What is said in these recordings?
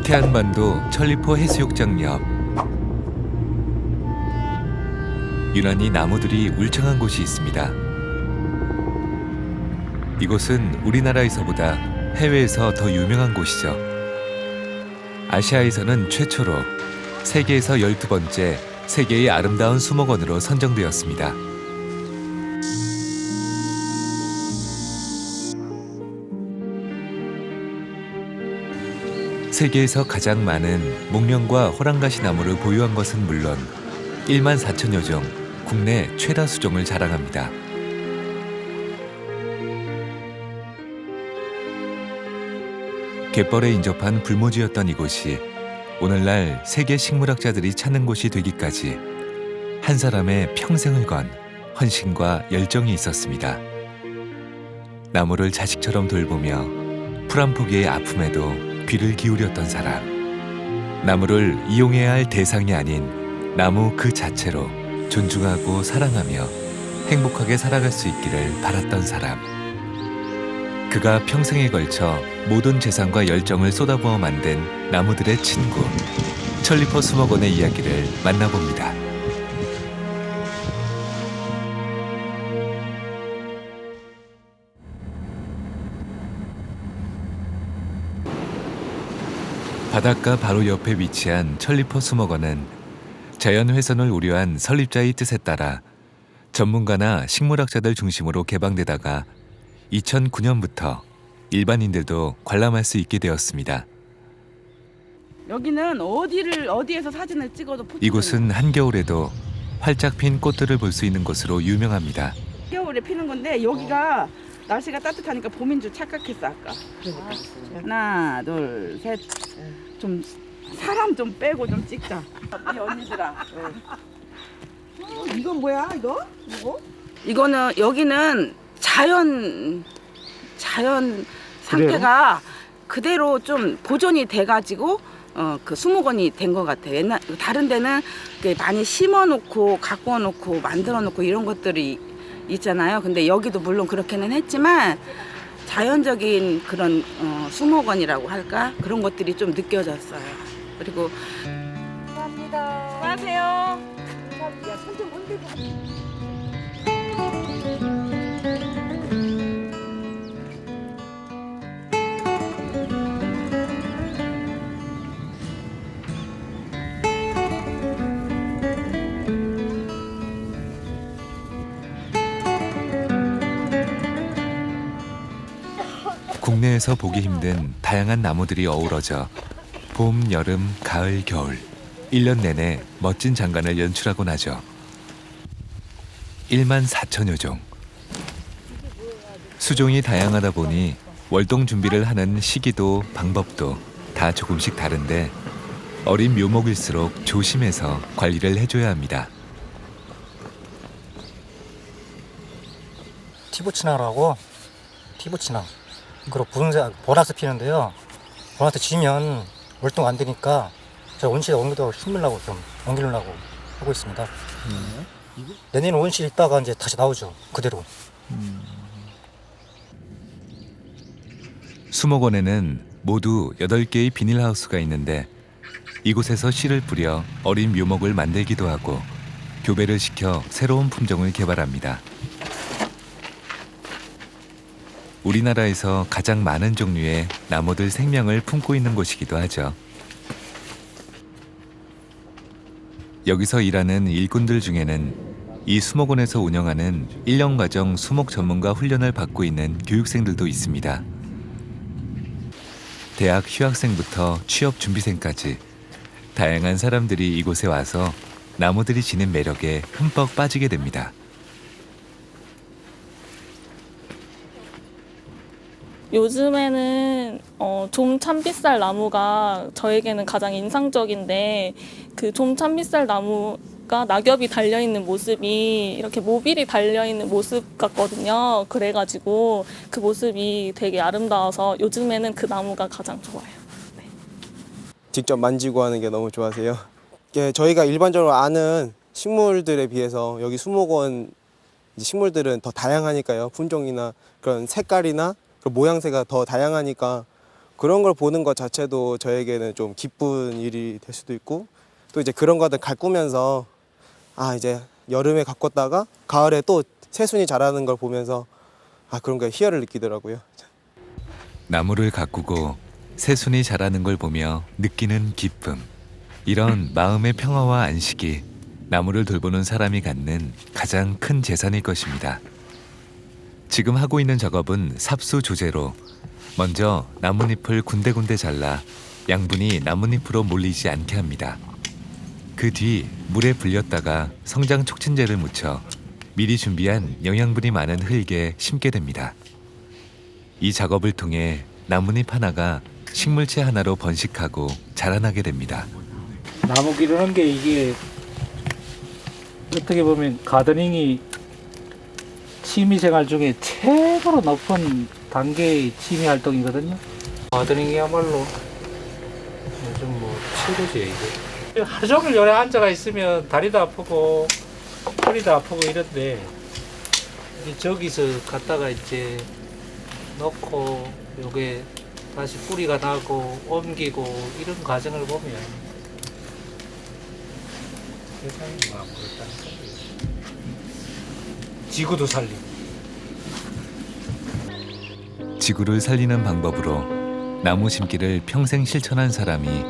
태안반도 천리포 해수욕장 옆. 유난히 나무들이 울창한 곳이 있습니다. 이곳은 우리나라에서보다 해외에서 더 유명한 곳이죠. 아시아에서는 최초로 세계에서 12번째 세계의 아름다운 수목원으로 선정되었습니다. 세계에서 가장 많은 목련과 호랑가시 나무를 보유한 것은 물론 1만 4천여 종, 국내 최다 수종을 자랑합니다. 갯벌에 인접한 불모지였던 이곳이 오늘날 세계 식물학자들이 찾는 곳이 되기까지 한 사람의 평생을 건 헌신과 열정이 있었습니다. 나무를 자식처럼 돌보며 풀 한 포기의 아픔에도 귀를 기울였던 사람. 나무를 이용해야 할 대상이 아닌 나무 그 자체로 존중하고 사랑하며 행복하게 살아갈 수 있기를 바랐던 사람. 그가 평생에 걸쳐 모든 재산과 열정을 쏟아부어 만든 나무들의 친구, 천리포 수목원의 이야기를 만나봅니다. 바닷가 바로 옆에 위치한 천리포 수목원은 자연훼손을 우려한 설립자의 뜻에 따라 전문가나 식물학자들 중심으로 개방되다가 2009년부터 일반인들도 관람할 수 있게 되었습니다. 여기는 어디에서 사진을 찍어도 이곳은 한겨울에도 활짝 핀 꽃들을 볼 수 있는 곳으로 유명합니다. 겨울에 피는 건데 여기가 날씨가 따뜻하니까 봄인 줄 착각했어 아까. 하나, 둘, 셋. 좀 사람 좀 빼고 좀 찍자. 이 언니들아. 이건 뭐야 이거? 이거는 여기는 자연 상태가 그대로 좀 보존이 돼가지고 그 수목원이 된 것 같아. 옛날 다른 데는 많이 심어놓고 가꾸어놓고 만들어놓고 이런 것들이 있잖아요. 근데 여기도 물론 그렇게는 했지만 자연적인 그런 수목원이라고 할까 그런 것들이 좀 느껴졌어요. 그리고 감사합니다. 수고하세요. 감사합니다. 손좀 흔들고. 국내에서 보기 힘든 다양한 나무들이 어우러져 봄, 여름, 가을, 겨울 1년 내내 멋진 장관을 연출하곤 하죠. 1만 4천여 종. 수종이 다양하다 보니 월동 준비를 하는 시기도 방법도 다 조금씩 다른데 어린 묘목일수록 조심해서 관리를 해줘야 합니다. 티부치나라고 티부치나 그리고 붉은색 보라색 피는데요. 보라색 지면 월동 안 되니까 제가 온실에 옮기도 심으려고 좀 옮기려고 하고 있습니다. 내년에 온실 있다가 이제 다시 나오죠. 그대로. 수목원에는 모두 8개의 비닐하우스가 있는데 이곳에서 씨를 뿌려 어린 묘목을 만들기도 하고 교배를 시켜 새로운 품종을 개발합니다. 우리나라에서 가장 많은 종류의 나무들 생명을 품고 있는 곳이기도 하죠. 여기서 일하는 일꾼들 중에는 이 수목원에서 운영하는 1년 과정 수목 전문가 훈련을 받고 있는 교육생들도 있습니다. 대학 휴학생부터 취업 준비생까지 다양한 사람들이 이곳에 와서 나무들이 지닌 매력에 흠뻑 빠지게 됩니다. 요즘에는 좀 참빗살 나무가 저에게는 가장 인상적인데 그 좀 참빗살 나무가 낙엽이 달려있는 모습이 이렇게 모빌이 달려있는 모습 같거든요. 그래가지고 그 모습이 되게 아름다워서 요즘에는 그 나무가 가장 좋아요. 네. 직접 만지고 하는 게 너무 좋아서요. 저희가 일반적으로 아는 식물들에 비해서 여기 수목원 식물들은 더 다양하니까요. 품종이나 그런 색깔이나 그 모양새가 더 다양하니까 그런 걸 보는 것 자체도 저에게는 좀 기쁜 일이 될 수도 있고 또 이제 그런 것들 가꾸면서 이제 여름에 가꿨다가 가을에 또 새순이 자라는 걸 보면서 그런 거에 희열을 느끼더라고요. 나무를 가꾸고 새순이 자라는 걸 보며 느끼는 기쁨. 이런 마음의 평화와 안식이 나무를 돌보는 사람이 갖는 가장 큰 재산일 것입니다. 지금 하고 있는 작업은 삽수 조제로 먼저 나뭇잎을 군데군데 잘라 양분이 나뭇잎으로 몰리지 않게 합니다. 그 뒤 물에 불렸다가 성장 촉진제를 묻혀 미리 준비한 영양분이 많은 흙에 심게 됩니다. 이 작업을 통해 나뭇잎 하나가 식물체 하나로 번식하고 자라나게 됩니다. 나무 기르는 게 이게 어떻게 보면 가드닝이 취미생활 중에 최고로 높은 단계의 취미 활동이거든요. 가드닝이야말로 요즘 뭐 최고지 이게. 하루 종일 요래 앉아가 있으면 다리도 아프고 허리도 아프고 이런데 이제 저기서 갖다가 이제 넣고 요게 다시 뿌리가 나고 옮기고 이런 과정을 보면 세상이 막 그렇다는 거지. 지구도 살리고. 지구를 살리는 방법으로 나무 심기를 평생 실천한 사람이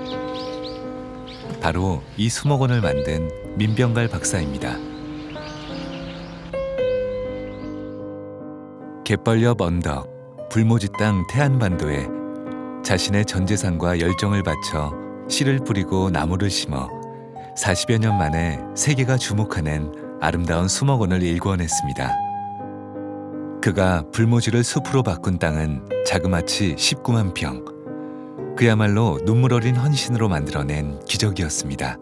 바로 이 수목원을 만든 민병갈 박사입니다. 갯벌옆 언덕, 불모지 땅 태안반도에 자신의 전 재산과 열정을 바쳐 씨를 뿌리고 나무를 심어 40여 년 만에 세계가 주목하는 아름다운 수목원을 일궈냈습니다. 그가 불모지를 숲으로 바꾼 땅은 자그마치 19만 평. 그야말로 눈물 어린 헌신으로 만들어낸 기적이었습니다.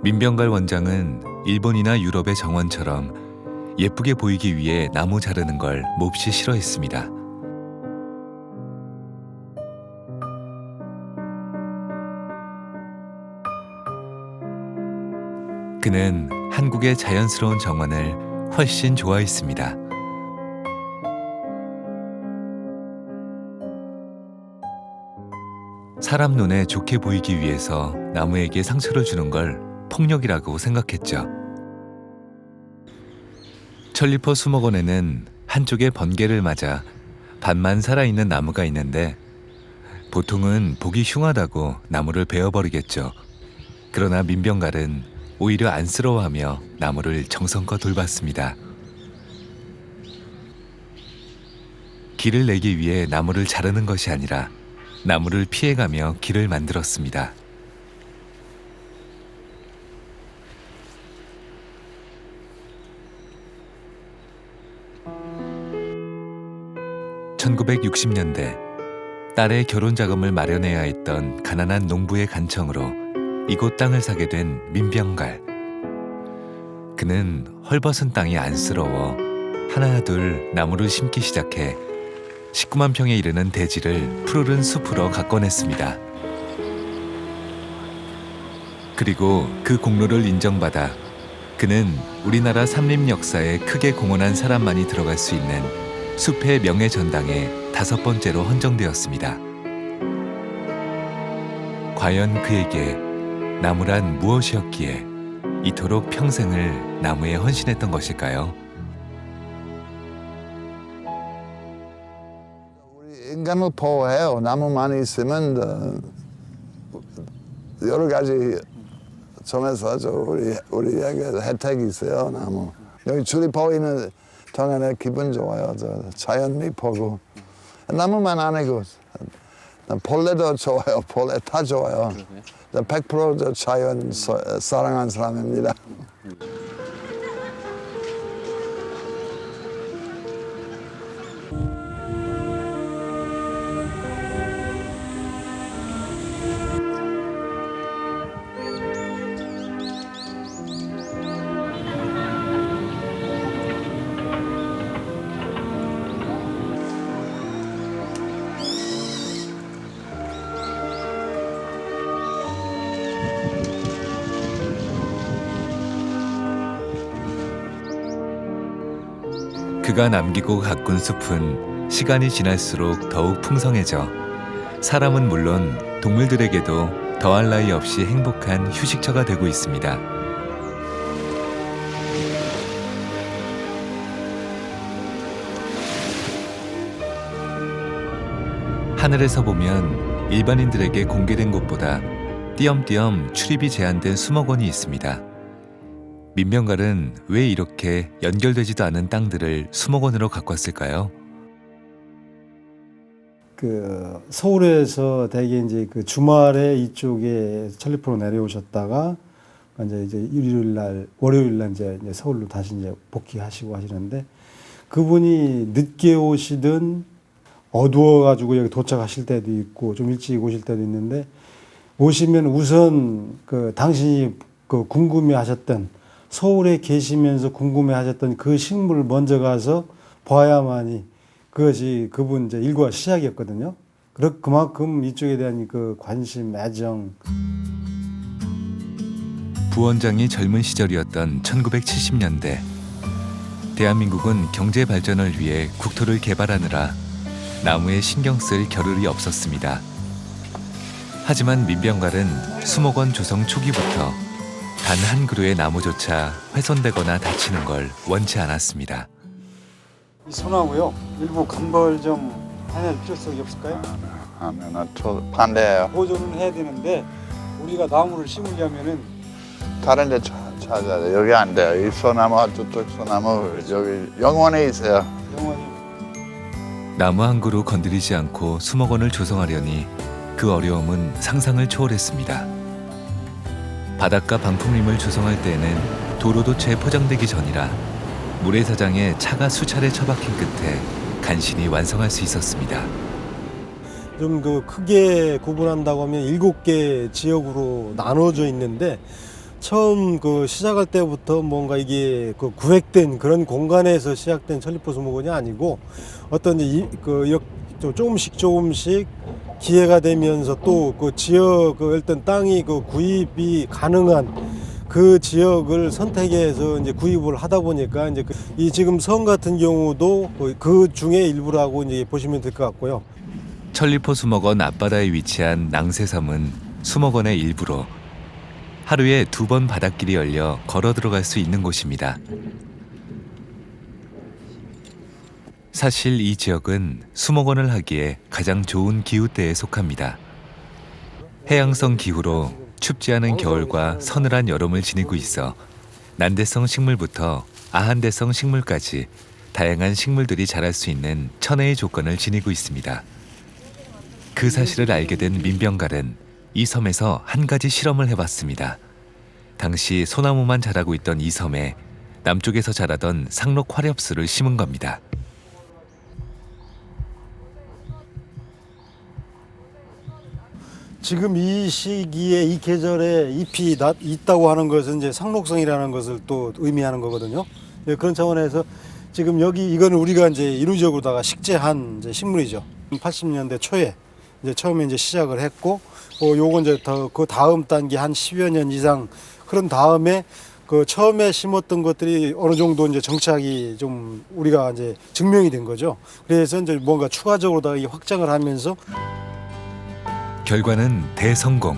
민병갈 원장은 일본이나 유럽의 정원처럼 예쁘게 보이기 위해 나무 자르는 걸 몹시 싫어했습니다. 그는 한국의 자연스러운 정원을 훨씬 좋아했습니다. 사람 눈에 좋게 보이기 위해서 나무에게 상처를 주는 걸 폭력이라고 생각했죠. 천리포 수목원에는 한쪽에 번개를 맞아 반만 살아있는 나무가 있는데 보통은 보기 흉하다고 나무를 베어버리겠죠. 그러나 민병갈은 오히려 안쓰러워하며 나무를 정성껏 돌봤습니다. 길을 내기 위해 나무를 자르는 것이 아니라 나무를 피해가며 길을 만들었습니다. (1960년대) 딸의 결혼 자금을 마련해야 했던 가난한 농부의 간청으로 이곳 땅을 사게 된 민병갈. 그는 헐벗은 땅이 안쓰러워 하나 둘 나무를 심기 시작해 19만 평에 이르는 대지를 푸르른 숲으로 가꿔냈습니다. 그리고 그 공로를 인정받아 그는 우리나라 삼림 역사에 크게 공헌한 사람만이 들어갈 수 있는 숲의 명예전당에 5번째로 헌정되었습니다. 과연 그에게 나무란 무엇이었기에 이토록 평생을 나무에 헌신했던 것일까요? 우리 인간을 보호해요. 나무만 있으면 여러 가지 점에서 우리에게 혜택이 있어요. 나무. 여기 줄이 보이는 동안에 기분 좋아요. 자연이 보고. 나무만 아니고 벌레도 좋아요. 벌레 다 좋아요. 100% 자연 사랑하는 사람입니다. 그가 남기고 가꾼 숲은 시간이 지날수록 더욱 풍성해져 사람은 물론 동물들에게도 더할 나위 없이 행복한 휴식처가 되고 있습니다. 하늘에서 보면 일반인들에게 공개된 곳보다 띄엄띄엄 출입이 제한된 수목원이 있습니다. 민병갈은 왜 이렇게 연결되지도 않은 땅들을 수목원으로 가꿨을까요? 그 서울에서 대개 이제 그 주말에 이쪽에 천리포로 내려오셨다가 이제 일요일 날, 월요일 날 이제 서울로 다시 이제 복귀하시고 하시는데, 그분이 늦게 오시든 어두워가지고 여기 도착하실 때도 있고 좀 일찍 오실 때도 있는데, 오시면 우선 그 당신이 그 궁금해하셨던, 서울에 계시면서 궁금해하셨던 그 식물을 먼저 가서 봐야만이 그것이 그분 이제 일과 시작이었거든요. 그만큼 이쪽에 대한 그 관심, 애정. 부원장이 젊은 시절이었던 1970년대, 대한민국은 경제 발전을 위해 국토를 개발하느라 나무에 신경 쓸 겨를이 없었습니다. 하지만 민병갈은 수목원 조성 초기부터 단 한 그루의 나무조차 훼손되거나 다치는 걸 원치 않았습니다. 이 소나무요, 일부 감벌 좀 해낼 필요성이 없을까요? 하면 반대예요. 보존은 해야 되는데 우리가 나무를 심으려면은 다른 데 찾아야 돼. 여기 안 돼요. 이 소나무, 저쪽 소나무 여기 영원히 있어요. 영원히. 나무 한 그루 건드리지 않고 수목원을 조성하려니 그 어려움은 상상을 초월했습니다. 바닷가 방풍림을 조성할 때에는 도로도 채 포장되기 전이라 모래사장에 차가 수차례 처박힌 끝에 간신히 완성할 수 있었습니다. 좀 그 크게 구분한다고 하면 7개 지역으로 나눠져 있는데, 처음 그 시작할 때부터 뭔가 이게 그 구획된 그런 공간에서 시작된 천리포 수목원이 아니고, 어떤 조금씩 기회가 되면서 또 그 지역 그 일단 땅이 그 구입이 가능한 그 지역을 선택해서 이제 구입을 하다 보니까 이제 이 지금 성 같은 경우도 그 중에 일부라고 이제 보시면 될 것 같고요. 천리포 수목원 앞바다에 위치한 낭새섬은 수목원의 일부로 하루에 2번 바닷길이 열려 걸어 들어갈 수 있는 곳입니다. 사실 이 지역은 수목원을 하기에 가장 좋은 기후대에 속합니다. 해양성 기후로 춥지 않은 겨울과 서늘한 여름을 지니고 있어 난대성 식물부터 아한대성 식물까지 다양한 식물들이 자랄 수 있는 천혜의 조건을 지니고 있습니다. 그 사실을 알게 된 민병갈은 이 섬에서 한 가지 실험을 해봤습니다. 당시 소나무만 자라고 있던 이 섬에 남쪽에서 자라던 상록 화렵수를 심은 겁니다. 지금 이 시기에 이 계절에 잎이 있다고 하는 것은 이제 상록성이라는 것을 또 의미하는 거거든요. 그런 차원에서 지금 여기 이거는 우리가 이제 인위적으로다가 식재한 이제 식물이죠. 80년대 초에 이제 처음에 이제 시작을 했고, 요건 이제 그 다음 단계 한 10여 년 이상 그런 다음에 그 처음에 심었던 것들이 어느 정도 이제 정착이 좀 우리가 이제 증명이 된 거죠. 그래서 이제 뭔가 추가적으로 다 확장을 하면서 결과는 대성공.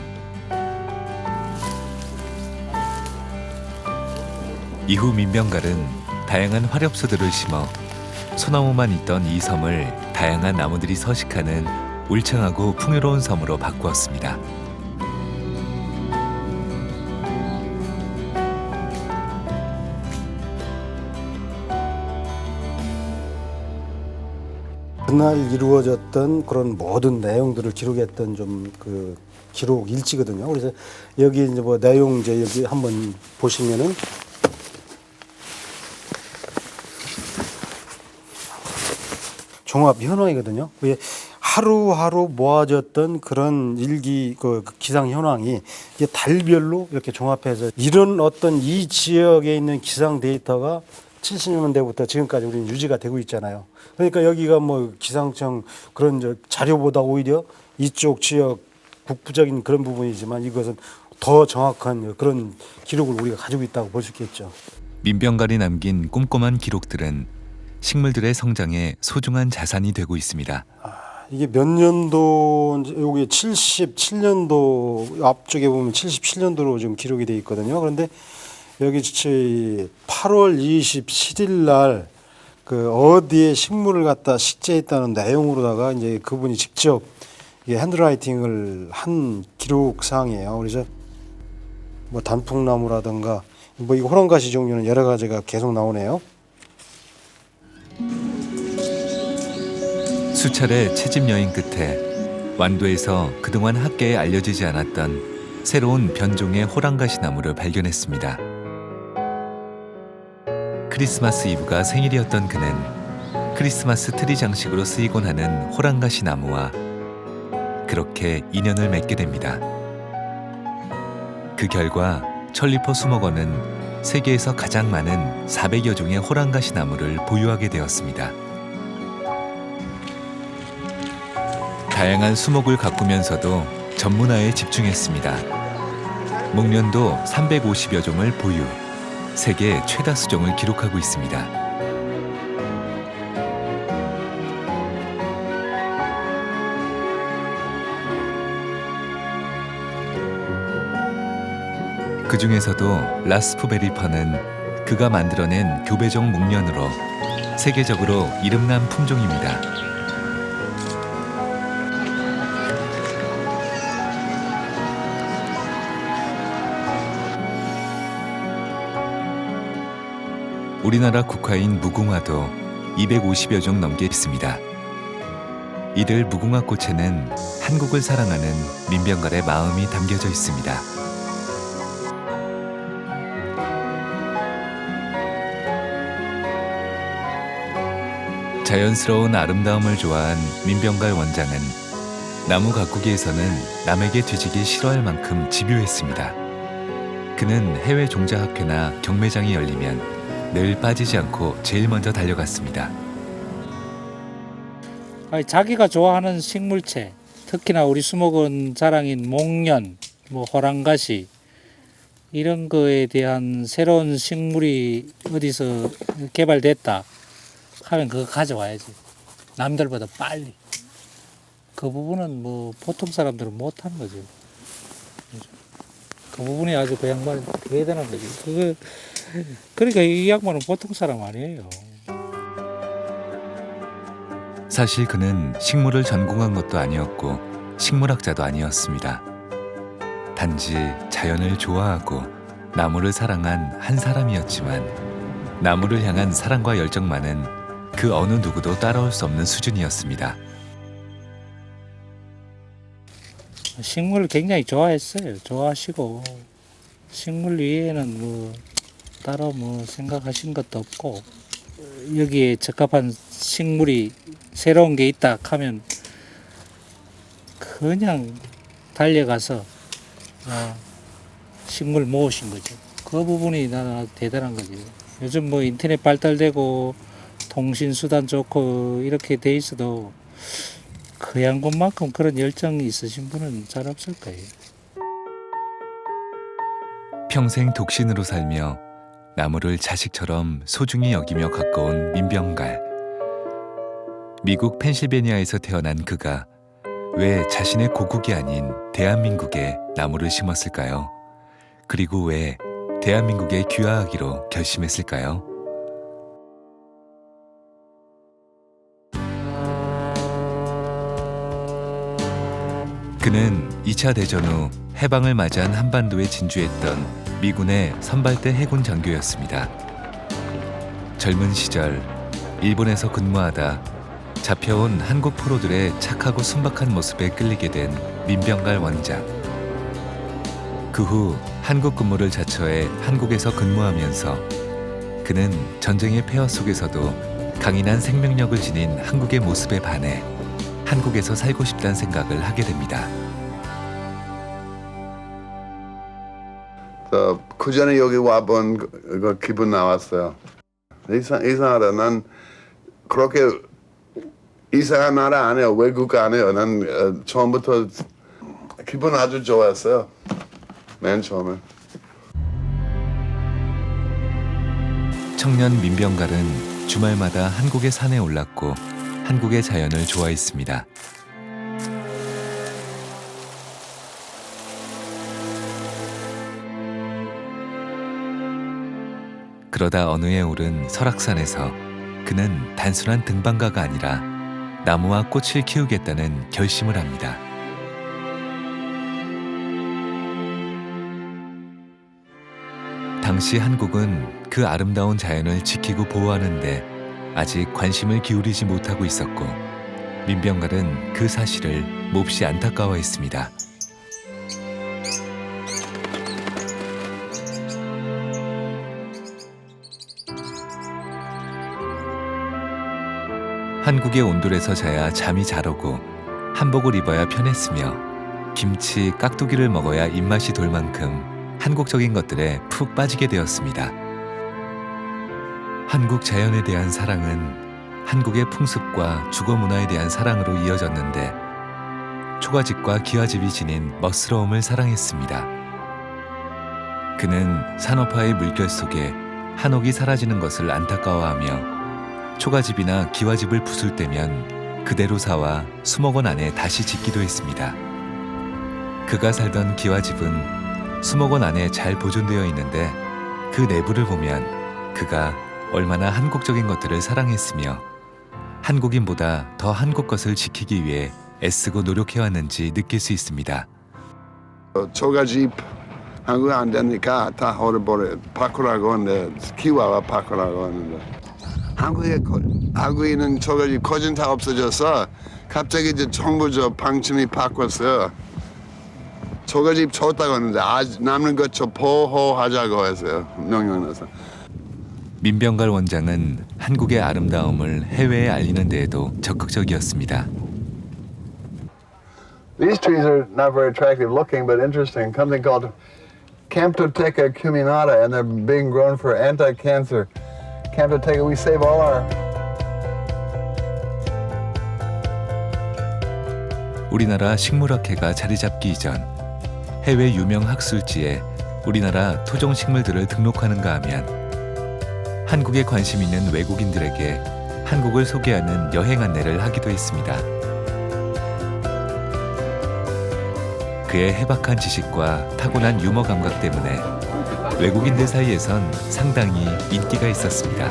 이후 민병갈은 다양한 화렵수들을 심어 소나무만 있던 이 섬을 다양한 나무들이 서식하는 울창하고 풍요로운 섬으로 바꾸었습니다. 그날 이루어졌던 그런 모든 내용들을 기록했던 좀 그 기록 일지거든요. 그래서 여기 이제 뭐 내용 이제 여기 한번 보시면은 종합 현황이거든요. 하루하루 모아졌던 그런 일기 그 기상 현황이 이게 달별로 이렇게 종합해서 이런 어떤 이 지역에 있는 기상 데이터가 70년대부터 지금까지 우리는 유지가 되고 있잖아요. 그러니까 여기가 뭐 기상청 그런 자료보다 오히려 이쪽 지역 국부적인 그런 부분이지만 이것은 더 정확한 그런 기록을 우리가 가지고 있다고 볼 수 있겠죠. 민병갈이 남긴 꼼꼼한 기록들은 식물들의 성장에 소중한 자산이 되고 있습니다. 이게 몇 년도, 여기 77년도, 앞쪽에 보면 77년도로 지금 기록이 돼 있거든요. 그런데 여기 8월 27일 날 그 어디에 식물을 갖다 식재했다는 내용으로다가 이제 그분이 직접 이게 핸드라이팅을 한 기록사항이에요. 그래서 뭐 단풍나무라든가 뭐 이거 호랑가시 종류는 여러 가지가 계속 나오네요. 수차례 채집 여행 끝에 완도에서 그동안 학계에 알려지지 않았던 새로운 변종의 호랑가시 나무를 발견했습니다. 크리스마스 이브가 생일이었던 그는 크리스마스 트리 장식으로 쓰이곤 하는 호랑가시 나무와 그렇게 인연을 맺게 됩니다. 그 결과 천리포 수목원은 세계에서 가장 많은 400여 종의 호랑가시 나무를 보유하게 되었습니다. 다양한 수목을 가꾸면서도 전문화에 집중했습니다. 목련도 350여 종을 보유, 세계 최다 수종을 기록하고 있습니다. 그 중에서도 라스푸베리퍼는 그가 만들어낸 교배종 목련으로 세계적으로 이름난 품종입니다. 우리나라 국화인 무궁화도 250여 종 넘게 있습니다. 이들 무궁화 꽃에는 한국을 사랑하는 민병갈의 마음이 담겨져 있습니다. 자연스러운 아름다움을 좋아한 민병갈 원장은 나무 가꾸기에서는 남에게 뒤지기 싫어할 만큼 집요했습니다. 그는 해외 종자학회나 경매장이 열리면 늘 빠지지 않고 제일 먼저 달려갔습니다. 자기가 좋아하는 식물체, 특히나 우리 수목원 자랑인 목련, 뭐 호랑가시 이런 거에 대한 새로운 식물이 어디서 개발됐다 하면 그거 가져와야지. 남들보다 빨리. 그 부분은 뭐 보통 사람들은 못하는 거죠. 그 부분이 아주 그 양반이 대단한 거지. 그러니까 이 양반은 보통 사람 아니에요. 사실 그는 식물을 전공한 것도 아니었고 식물학자도 아니었습니다. 단지 자연을 좋아하고 나무를 사랑한 한 사람이었지만 나무를 향한 사랑과 열정만은 그 어느 누구도 따라올 수 없는 수준이었습니다. 식물을 굉장히 좋아했어요. 좋아하시고 식물 위에는 뭐 따로 뭐 생각하신 것도 없고 여기에 적합한 식물이 새로운 게 있다 하면 그냥 달려가서 식물 모으신 거죠. 그 부분이 나는 대단한 거지. 요즘 뭐 인터넷 발달되고 통신 수단 좋고 이렇게 돼 있어도 그 양반만큼 그런 열정이 있으신 분은 잘 없을 거예요. 평생 독신으로 살며 나무를 자식처럼 소중히 여기며 가까운 민병갈. 미국 펜실베니아에서 태어난 그가 왜 자신의 고국이 아닌 대한민국에 나무를 심었을까요? 그리고 왜 대한민국에 귀화하기로 결심했을까요? 그는 2차 대전 후 해방을 맞이한 한반도에 진주했던 미군의 선발대 해군 장교였습니다. 젊은 시절 일본에서 근무하다 잡혀온 한국 포로들의 착하고 순박한 모습에 끌리게 된 민병갈 원장. 그 후 한국 근무를 자처해 한국에서 근무하면서 그는 전쟁의 폐허 속에서도 강인한 생명력을 지닌 한국의 모습에 반해 한국에서 살고 싶다는 생각을 하게 됩니다. 그 전에 여기 와본 그 기분 나왔어요. 이상하다. 난 그렇게 이상한 나라 아니에요. 외국 아니에요. 난 처음부터 기분 아주 좋았어요. 맨 처음에. 청년 민병갈은 주말마다 한국의 산에 올랐고 한국의 자연을 좋아했습니다. 그러다 어느 해 오른 설악산에서 그는 단순한 등반가가 아니라 나무와 꽃을 키우겠다는 결심을 합니다. 당시 한국은 그 아름다운 자연을 지키고 보호하는데 아직 관심을 기울이지 못하고 있었고 민병갈은 그 사실을 몹시 안타까워했습니다. 한국의 온돌에서 자야 잠이 잘 오고 한복을 입어야 편했으며 김치, 깍두기를 먹어야 입맛이 돌 만큼 한국적인 것들에 푹 빠지게 되었습니다. 한국 자연에 대한 사랑은 한국의 풍습과 주거 문화에 대한 사랑으로 이어졌는데 초가집과 기와집이 지닌 멋스러움을 사랑했습니다. 그는 산업화의 물결 속에 한옥이 사라지는 것을 안타까워하며 초가집이나 기와집을 부술 때면 그대로 사와 수목원 안에 다시 짓기도 했습니다. 그가 살던 기와집은 수목원 안에 잘 보존되어 있는데 그 내부를 보면 그가 얼마나 한국적인 것들을 사랑했으며 한국인보다 더 한국 것을 지키기 위해 애쓰고 노력해왔는지 느낄 수 있습니다. 초가집 한국에 안 되니까 다 얼어버려 바꾸라고 하는데 기와와 바꾸라고 하는데 한국에는 초가집 거진 다 없어져서 갑자기 이제 정부 방침이 바꿨어요. 초가집 좋다고 하는데 남는 것 좀 보호하자고 했어요. 명령에서. 민병갈 원장은 한국의 아름다움을 해외에 알리는 데에도 적극적이었습니다. These trees are not very attractive looking, but interesting. Something called Camptotheca cuminata, and they're being grown for anti-cancer. Camptotheca, we save all our. 우리나라 식물학회가 자리 잡기 이전 해외 유명 학술지에 우리나라 토종 식물들을 등록하는가 하면 한국에 관심 있는 외국인들에게 한국을 소개하는 여행 안내를 하기도 했습니다. 그의 해박한 지식과 타고난 유머 감각 때문에 외국인들 사이에선 상당히 인기가 있었습니다.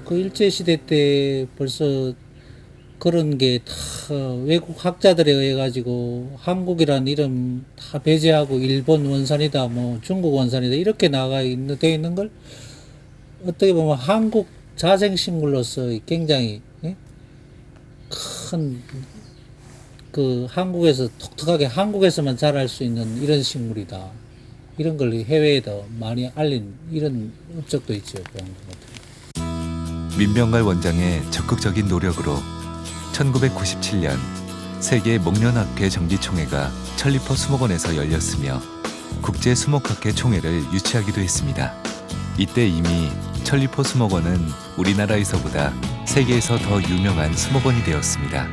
그 일제시대 때 벌써 그런 게 다 외국 학자들에 의해 가지고 한국이라는 이름 다 배제하고 일본 원산이다, 뭐 중국 원산이다 이렇게 되어 있는 걸 어떻게 보면 한국 자생식물로서 굉장히 큰 그 한국에서 독특하게 한국에서만 자랄 수 있는 이런 식물이다. 이런 걸 해외에다 많이 알린 이런 업적도 있죠. 민병갈 원장의 적극적인 노력으로 1997년 세계 목련학회 정기총회가 천리포 수목원에서 열렸으며 국제 수목학회 총회를 유치하기도 했습니다. 이때 이미 천리포 수목원은 우리나라에서보다 세계에서 더 유명한 수목원이 되었습니다.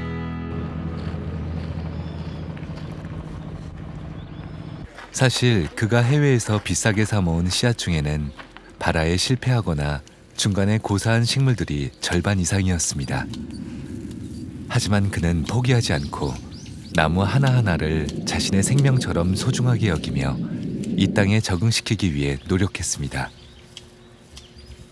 사실 그가 해외에서 비싸게 사 모은 씨앗 중에는 발화에 실패하거나 중간에 고사한 식물들이 절반 이상이었습니다. 하지만 그는 포기하지 않고 나무 하나하나를 자신의 생명처럼 소중하게 여기며 이 땅에 적응시키기 위해 노력했습니다.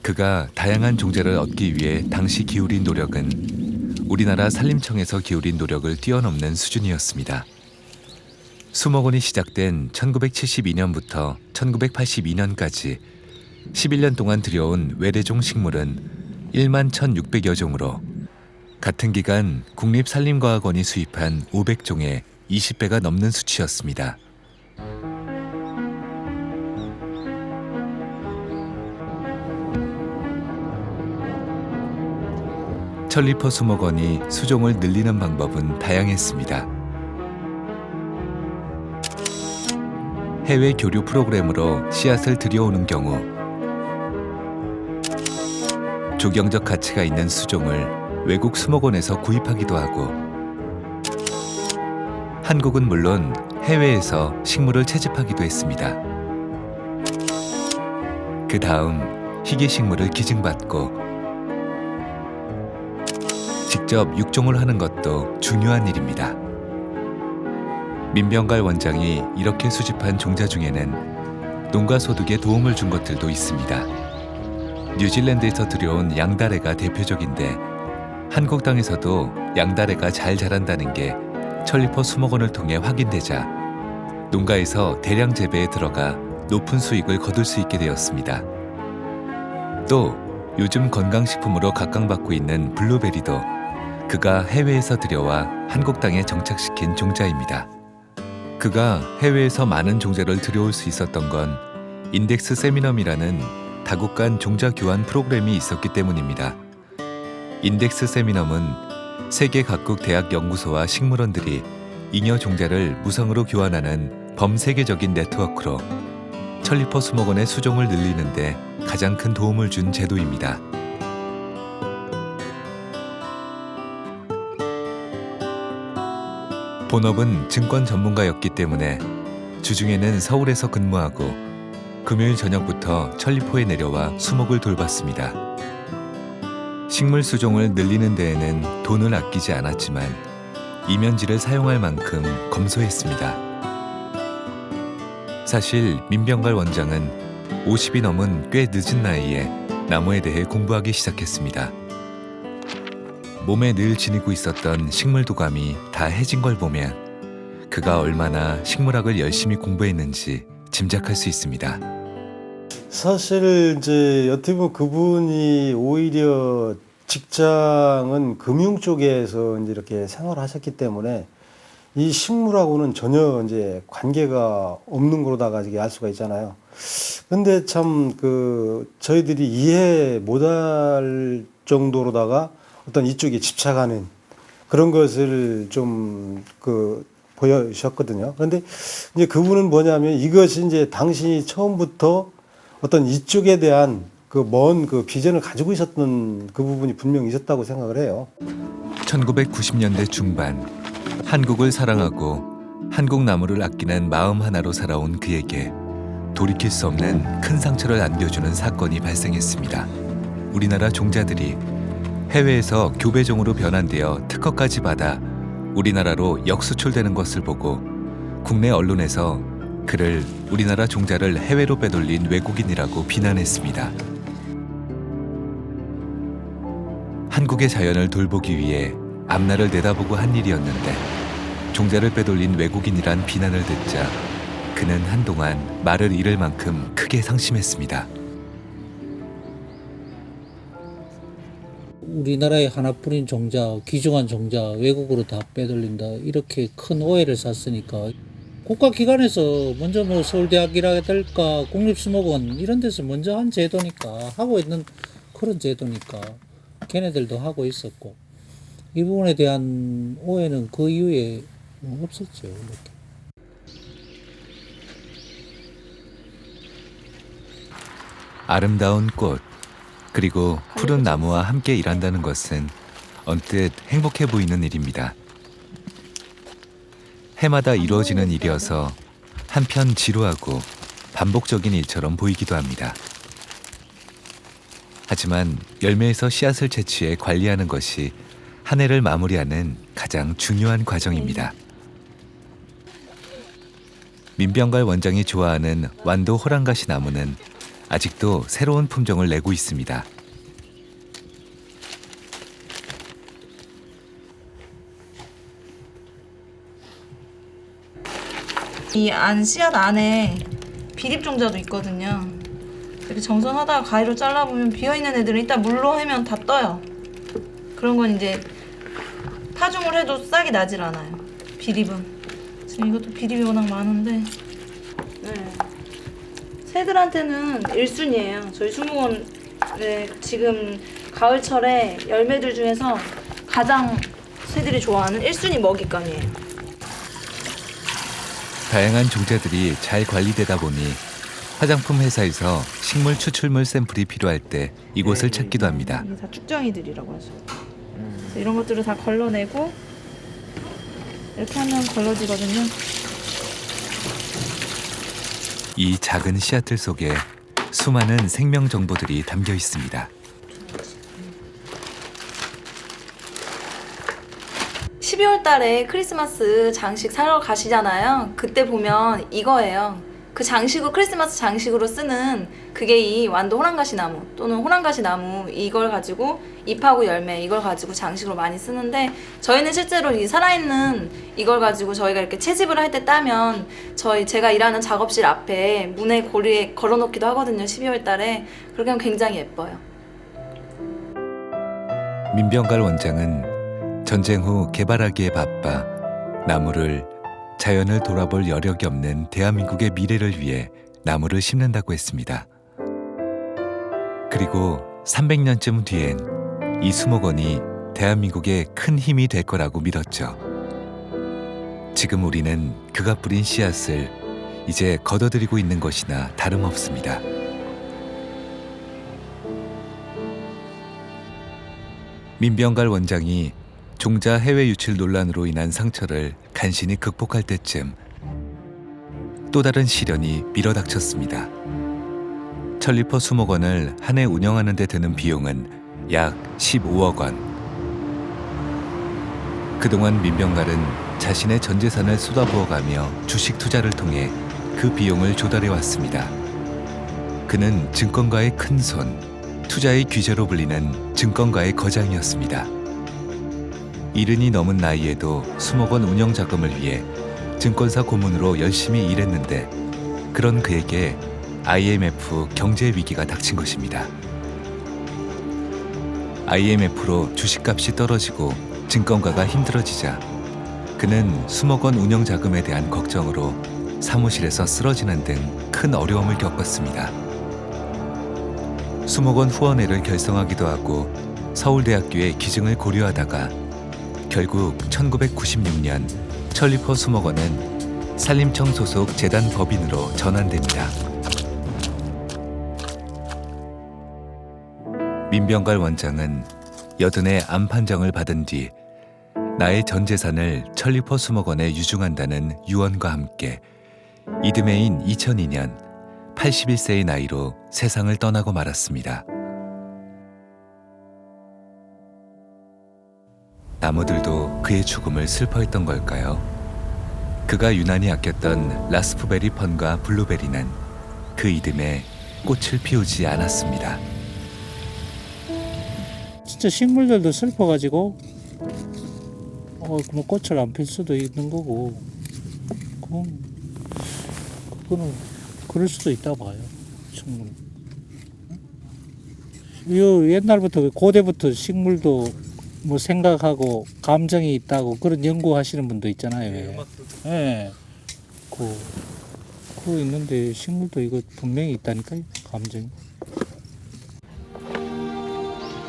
그가 다양한 종자를 얻기 위해 당시 기울인 노력은 우리나라 산림청에서 기울인 노력을 뛰어넘는 수준이었습니다. 수목원이 시작된 1972년부터 1982년까지 11년 동안 들여온 외래종 식물은 1만 1,600여 종으로 같은 기간 국립산림과학원이 수입한 500종의 20배가 넘는 수치였습니다. 천리포 수목원이 수종을 늘리는 방법은 다양했습니다. 해외 교류 프로그램으로 씨앗을 들여오는 경우 조경적 가치가 있는 수종을 외국 수목원에서 구입하기도 하고 한국은 물론 해외에서 식물을 채집하기도 했습니다. 그 다음 희귀식물을 기증받고 직접 육종을 하는 것도 중요한 일입니다. 민병갈 원장이 이렇게 수집한 종자 중에는 농가 소득에 도움을 준 것들도 있습니다. 뉴질랜드에서 들여온 양다래가 대표적인데 한국 땅에서도 양다래가 잘 자란다는 게 천리포 수목원을 통해 확인되자 농가에서 대량 재배에 들어가 높은 수익을 거둘 수 있게 되었습니다. 또 요즘 건강식품으로 각광받고 있는 블루베리도 그가 해외에서 들여와 한국 땅에 정착시킨 종자입니다. 그가 해외에서 많은 종자를 들여올 수 있었던 건 인덱스 세미넘이라는 다국 간 종자 교환 프로그램이 있었기 때문입니다. 인덱스 세미넘은 세계 각국 대학 연구소와 식물원들이 잉여 종자를 무상으로 교환하는 범세계적인 네트워크로 천리포 수목원의 수종을 늘리는 데 가장 큰 도움을 준 제도입니다. 본업은 증권 전문가였기 때문에 주중에는 서울에서 근무하고 금요일 저녁부터 천리포에 내려와 수목을 돌봤습니다. 식물 수종을 늘리는 데에는 돈을 아끼지 않았지만 이면지를 사용할 만큼 검소했습니다. 사실 민병갈 원장은 50이 넘은 꽤 늦은 나이에 나무에 대해 공부하기 시작했습니다. 몸에 늘 지니고 있었던 식물 도감이 다 해진 걸 보면 그가 얼마나 식물학을 열심히 공부했는지 짐작할 수 있습니다. 사실 이제 어떻게 보면 그분이 오히려 직장은 금융 쪽에서 이제 이렇게 생활하셨기 때문에 이 식물하고는 전혀 이제 관계가 없는 거로다가 이게 알 수가 있잖아요. 근데 참 저희들이 이해 못할 정도로다가 어떤 이쪽에 집착하는 그런 것을 좀 보여주셨거든요. 그런데 이제 그분은 뭐냐면 이것이 이제 당신이 처음부터 어떤 이쪽에 대한 먼 비전을 가지고 있었던 그 부분이 분명히 있었다고 생각을 해요. 1990년대 중반 한국을 사랑하고 한국 나무를 아끼는 마음 하나로 살아온 그에게 돌이킬 수 없는 큰 상처를 안겨주는 사건이 발생했습니다. 우리나라 종자들이 해외에서 교배종으로 변환되어 특허까지 받아 우리나라로 역수출되는 것을 보고 국내 언론에서 그를 우리나라 종자를 해외로 빼돌린 외국인이라고 비난했습니다. 한국의 자연을 돌보기 위해 앞날을 내다보고 한 일이었는데 종자를 빼돌린 외국인이란 비난을 듣자 그는 한동안 말을 잃을 만큼 크게 상심했습니다. 우리나라에 하나뿐인 종자, 귀중한 종자 외국으로 다 빼돌린다 이렇게 큰 오해를 샀으니까 국가기관에서 먼저 서울대학이라든가 국립수목원 이런 데서 먼저 한 제도니까 하고 있는 그런 제도니까 걔네들도 하고 있었고 이 부분에 대한 오해는 그 이후에 없었죠. 이렇게. 아름다운 꽃 그리고 푸른 나무와 함께 일한다는 것은 언뜻 행복해 보이는 일입니다. 해마다 이루어지는 일이어서 한편 지루하고 반복적인 일처럼 보이기도 합니다. 하지만 열매에서 씨앗을 채취해 관리하는 것이 한 해를 마무리하는 가장 중요한 과정입니다. 민병갈 원장이 좋아하는 완도 호랑가시 나무는 아직도 새로운 품종을 내고 있습니다. 이 씨앗 안에 비립종자도 있거든요. 이렇게 정선하다가 가위로 잘라보면 비어있는 애들은 일단 물로 하면 다 떠요. 그런 건 이제 파종을 해도 싹이 나질 않아요. 비립은. 지금 이것도 비립이 워낙 많은데 새들한테는 1순위예요. 저희 수목원에 지금 가을철에 열매들 중에서 가장 새들이 좋아하는 1순위 먹잇감이에요. 다양한 종자들이 잘 관리되다 보니 화장품 회사에서 식물 추출물 샘플이 필요할 때 이곳을 찾기도 합니다. 이게 다 쭉정이들이라고 하죠. 그래서 이런 것들을 다 걸러내고 이렇게 하면 걸러지거든요. 이 작은 씨앗들 속에 수많은 생명 정보들이 담겨 있습니다. 12월 달에 크리스마스 장식 사러 가시잖아요. 그때 보면 이거예요. 그 장식으로, 크리스마스 장식으로 쓰는 그게 이 완도 호랑가시 나무 또는 호랑가시 나무, 이걸 가지고 잎하고 열매 이걸 가지고 장식으로 많이 쓰는데, 저희는 실제로 이 살아있는 이걸 가지고 저희가 이렇게 채집을 할 때 따면 제가 일하는 작업실 앞에 문에 고리에 걸어놓기도 하거든요. 12월 달에. 그렇게 하면 굉장히 예뻐요. 민병갈 원장은 전쟁 후 개발하기에 바빠 나무를, 자연을 돌아볼 여력이 없는 대한민국의 미래를 위해 나무를 심는다고 했습니다. 그리고 300년쯤 뒤엔 이 수목원이 대한민국의 큰 힘이 될 거라고 믿었죠. 지금 우리는 그가 뿌린 씨앗을 이제 걷어들이고 있는 것이나 다름없습니다. 민병갈 원장이 종자 해외 유출 논란으로 인한 상처를 간신히 극복할 때쯤 또 다른 시련이 밀어닥쳤습니다. 천리포 수목원을 한 해 운영하는 데 드는 비용은 약 15억 원. 그동안 민병갈은 자신의 전 재산을 쏟아부어가며 주식 투자를 통해 그 비용을 조달해 왔습니다. 그는 증권가의 큰손, 투자의 귀재로 불리는 증권가의 거장이었습니다. 70이 넘은 나이에도 수목원 운영 자금을 위해 증권사 고문으로 열심히 일했는데, 그런 그에게 IMF 경제 위기가 닥친 것입니다. IMF로 주식값이 떨어지고 증권가가 힘들어지자 그는 수목원 운영 자금에 대한 걱정으로 사무실에서 쓰러지는 등 큰 어려움을 겪었습니다. 수목원 후원회를 결성하기도 하고 서울대학교의 기증을 고려하다가 결국 1996년 천리포 수목원은 산림청 소속 재단 법인으로 전환됩니다. 민병갈 원장은 여든의 암 판정을 받은 뒤 나의 전 재산을 천리포 수목원에 유증한다는 유언과 함께 이듬해인 2002년 81세의 나이로 세상을 떠나고 말았습니다. 나무들도 그의 죽음을 슬퍼했던 걸까요? 그가 유난히 아꼈던 라스프베리 펀과 블루베리는 그 이듬해 꽃을 피우지 않았습니다. 진짜 식물들도 슬퍼가지고 뭐 꽃을 안 필 수도 있는 거고, 그거는 그럴 수도 있다고 봐요. 충분히. 옛날부터 고대부터 식물도 뭐 생각하고 감정이 있다고 그런 연구하시는 분도 있잖아요. 예. 그거 있는데 식물도 이거 분명히 있다니까요. 감정이.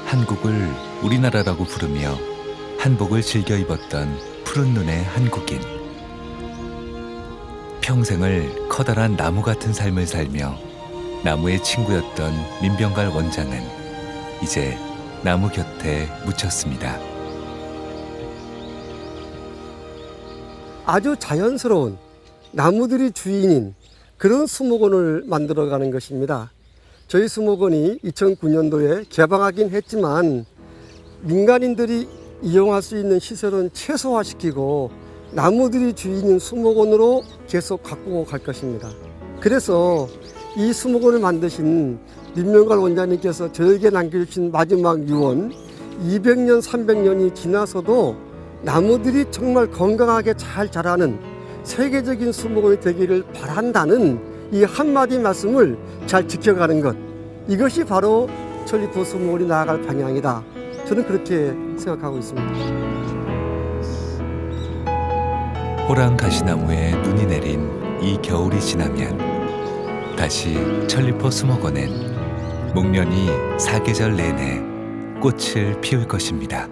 한국을 우리나라라고 부르며 한복을 즐겨 입었던 푸른 눈의 한국인. 평생을 커다란 나무 같은 삶을 살며 나무의 친구였던 민병갈 원장은 이제 나무 곁에 묻혔습니다. 아주 자연스러운 나무들이 주인인 그런 수목원을 만들어가는 것입니다. 저희 수목원이 2009년도에 개방하긴 했지만 민간인들이 이용할 수 있는 시설은 최소화시키고 나무들이 주인인 수목원으로 계속 가꾸고 갈 것입니다. 그래서 이 수목원을 만드신 민병갈 원장님께서 저에게 남겨주신 마지막 유언, 200년, 300년이 지나서도 나무들이 정말 건강하게 잘 자라는 세계적인 수목원이 되기를 바란다는 이 한마디 말씀을 잘 지켜가는 것, 이것이 바로 천리포 수목원이 나아갈 방향이다. 저는 그렇게 생각하고 있습니다. 호랑 가시나무에 눈이 내린 이 겨울이 지나면 다시 천리포 수목원엔 목련이 사계절 내내 꽃을 피울 것입니다.